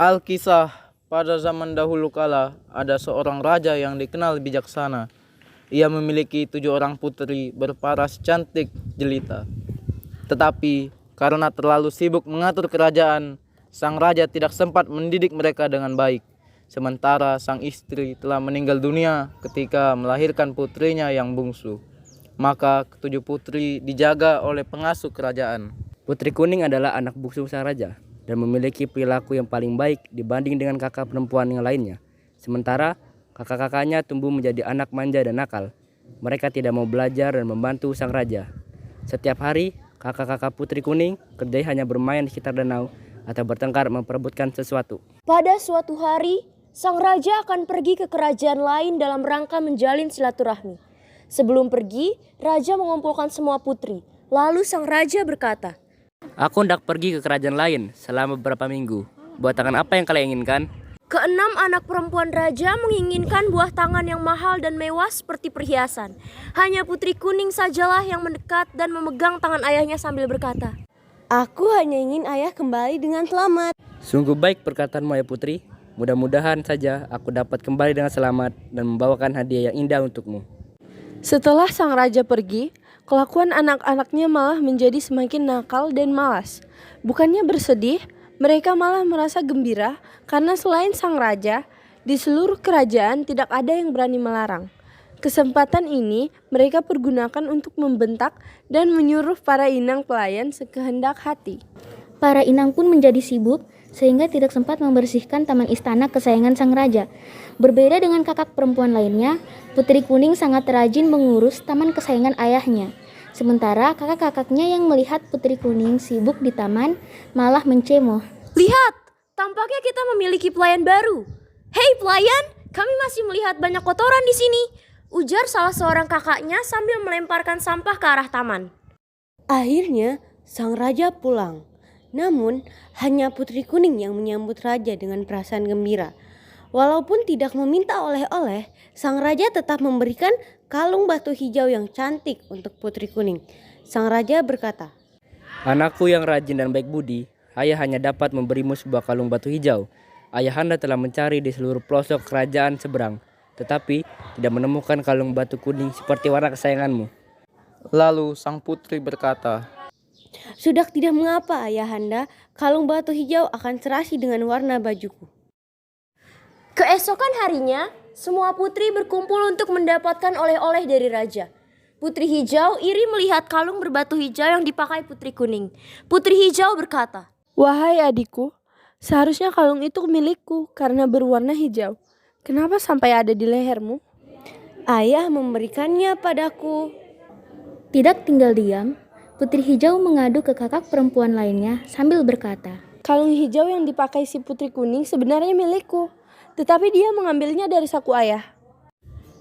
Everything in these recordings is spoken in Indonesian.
Alkisah, pada zaman dahulu kala ada seorang raja yang dikenal bijaksana. Ia memiliki 7 orang putri berparas cantik jelita. Tetapi karena terlalu sibuk mengatur kerajaan, sang raja tidak sempat mendidik mereka dengan baik. Sementara sang istri telah meninggal dunia ketika melahirkan putrinya yang bungsu. Maka ketujuh putri dijaga oleh pengasuh kerajaan. Putri Kuning adalah anak bungsu sang raja dan memiliki perilaku yang paling baik dibanding dengan kakak perempuan yang lainnya. Sementara kakak-kakaknya tumbuh menjadi anak manja dan nakal. Mereka tidak mau belajar dan membantu sang raja. Setiap hari, kakak-kakak Putri Kuning kerjanya hanya bermain di sekitar danau atau bertengkar memperebutkan sesuatu. Pada suatu hari, sang raja akan pergi ke kerajaan lain dalam rangka menjalin silaturahmi. Sebelum pergi, raja mengumpulkan semua putri. Lalu sang raja berkata, Aku hendak pergi ke kerajaan lain selama beberapa minggu. Buah tangan apa yang kalian inginkan? Keenam anak perempuan raja menginginkan buah tangan yang mahal dan mewah seperti perhiasan. Hanya Putri Kuning sajalah yang mendekat dan memegang tangan ayahnya sambil berkata, Aku hanya ingin ayah kembali dengan selamat. Sungguh baik perkataanmu ya putri. Mudah-mudahan saja aku dapat kembali dengan selamat dan membawakan hadiah yang indah untukmu. Setelah sang raja pergi, kelakuan anak-anaknya malah menjadi semakin nakal dan malas. Bukannya bersedih, mereka malah merasa gembira karena selain sang raja, di seluruh kerajaan tidak ada yang berani melarang. Kesempatan ini mereka pergunakan untuk membentak dan menyuruh para inang pelayan sekehendak hati. Para inang pun menjadi sibuk sehingga tidak sempat membersihkan taman istana kesayangan sang raja. Berbeda dengan kakak perempuan lainnya, Putri Kuning sangat rajin mengurus taman kesayangan ayahnya. Sementara kakak-kakaknya yang melihat Putri Kuning sibuk di taman malah mencemooh. Lihat, tampaknya kita memiliki pelayan baru. Hei pelayan, kami masih melihat banyak kotoran di sini, ujar salah seorang kakaknya sambil melemparkan sampah ke arah taman. Akhirnya, sang raja pulang. Namun, hanya Putri Kuning yang menyambut raja dengan perasaan gembira. Walaupun tidak meminta oleh-oleh, sang raja tetap memberikan kalung batu hijau yang cantik untuk Putri Kuning. Sang raja berkata, Anakku yang rajin dan baik budi, ayah hanya dapat memberimu sebuah kalung batu hijau. Ayahanda telah mencari di seluruh pelosok kerajaan seberang, tetapi tidak menemukan kalung batu kuning seperti warna kesayanganmu. Lalu sang putri berkata, Sudah tidak mengapa ayahanda, kalung batu hijau akan serasi dengan warna bajuku. Keesokan harinya, semua putri berkumpul untuk mendapatkan oleh-oleh dari raja. Putri Hijau iri melihat kalung berbatu hijau yang dipakai Putri Kuning. Putri Hijau berkata, Wahai adikku, seharusnya kalung itu milikku karena berwarna hijau. Kenapa sampai ada di lehermu? Ayah memberikannya padaku. Tidak tinggal diam, Putri Hijau mengadu ke kakak perempuan lainnya sambil berkata, Kalung hijau yang dipakai si Putri Kuning sebenarnya milikku, tetapi dia mengambilnya dari saku ayah.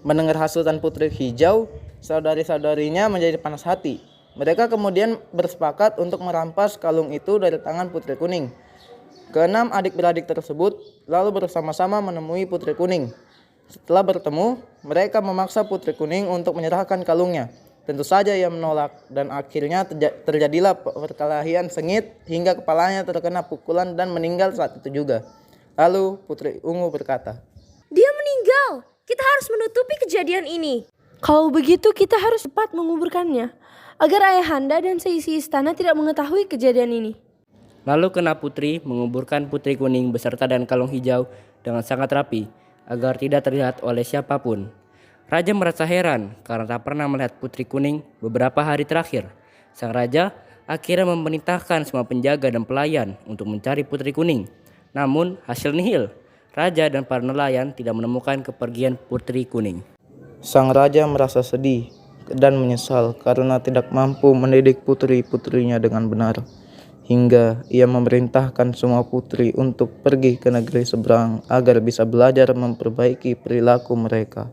mendengar hasutan Putri Hijau, saudari-saudarinya menjadi panas hati. Mereka kemudian bersepakat untuk merampas kalung itu dari tangan Putri Kuning. Keenam adik-beradik tersebut lalu bersama-sama menemui Putri Kuning. Setelah bertemu, mereka memaksa Putri Kuning untuk menyerahkan kalungnya. Tentu saja ia menolak dan akhirnya terjadilah perkelahian sengit hingga kepalanya terkena pukulan dan meninggal saat itu juga. Lalu Putri Ungu berkata, dia meninggal. Kita harus menutupi kejadian ini. Kalau begitu kita harus cepat menguburkannya, agar ayahanda dan seisi istana tidak mengetahui kejadian ini. Lalu kena putri menguburkan Putri Kuning beserta dan kalung hijau dengan sangat rapi agar tidak terlihat oleh siapapun. Raja merasa heran karena tak pernah melihat Putri Kuning beberapa hari terakhir. Sang raja akhirnya memerintahkan semua penjaga dan pelayan untuk mencari Putri Kuning. Namun hasil nihil. Raja dan para nelayan tidak menemukan kepergian Putri Kuning. sang raja merasa sedih dan menyesal karena tidak mampu mendidik putri-putrinya dengan benar. Hingga ia memerintahkan semua putri untuk pergi ke negeri seberang agar bisa belajar memperbaiki perilaku mereka.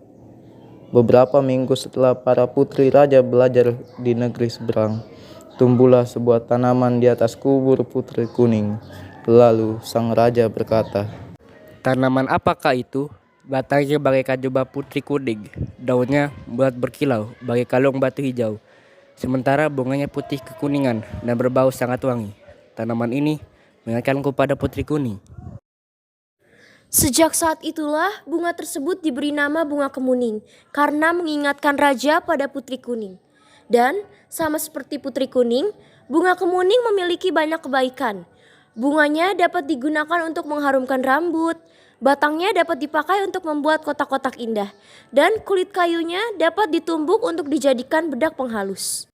Beberapa minggu setelah para putri raja belajar di negeri seberang, tumbuhlah sebuah tanaman di atas kubur Putri Kuning. Lalu sang raja berkata, Tanaman apakah itu? Batangnya bagaikan jubah Putri Kuning, daunnya bulat berkilau bagai kalung batu hijau. Sementara bunganya putih kekuningan dan berbau sangat wangi. Tanaman ini mengingatkanku pada Putri Kuning. Sejak saat itulah bunga tersebut diberi nama bunga kemuning karena mengingatkan raja pada putri kuning. Dan sama seperti putri kuning, bunga kemuning memiliki banyak kebaikan. Bunganya dapat digunakan untuk mengharumkan rambut, batangnya dapat dipakai untuk membuat kotak-kotak indah, dan kulit kayunya dapat ditumbuk untuk dijadikan bedak penghalus.